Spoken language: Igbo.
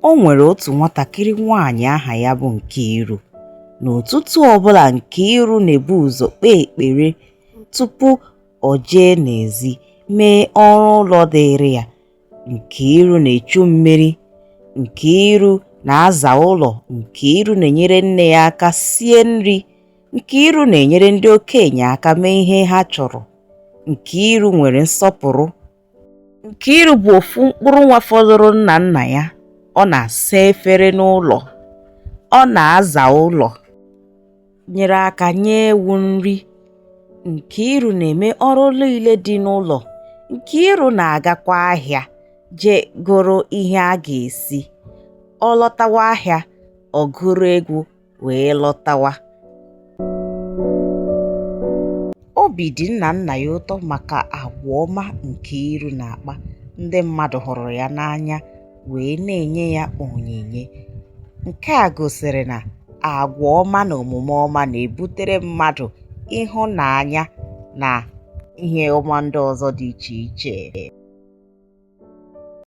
O nwere otu nwatakịrị nwaanyị aha ya bụ Nkiru. N'ụtụtụ ọbụla Nkiru na-ebu ụzọ kpee ekpere tupu o jee n'ezi mee ọrụ ụlọ dịịrị ya. Nkiru na-echu mmiri, Nkiru na-aza ụlọ, Nkiru na-enyere nne ya aka sie nri, Nkiru na-enyere ndị okenye aka mee ihe ha chọrọ. Nkiru nwere nsọpụrụ. Nkiru bụ ofu mkpụrụ nwa fọdụrụ nna ya. Ọ na-asa efere n'ụlọ, ọ na-aza ụlọ, nyere aka nye ewu nri. Nkiru na-eme ọrụ niile dị n'ụlọ. Nkiru na-agakwa ahịa jee goro ihe a ga-esi. Ọ lọtawa ahịa, ọ gụrụ egwu wee lọtawa. Obi dị nna ya ụtọ maka àgwà ọma Nkiru na-akpa. Ndị mmadụ hụrụ ya n'anya wee na-enye ya onyinye. Nke a gosiri na àgwà ọma na omume ọma na-ebutere mmadụ ịhụnanya na ihe ọma ndị ọzọ dị iche iche.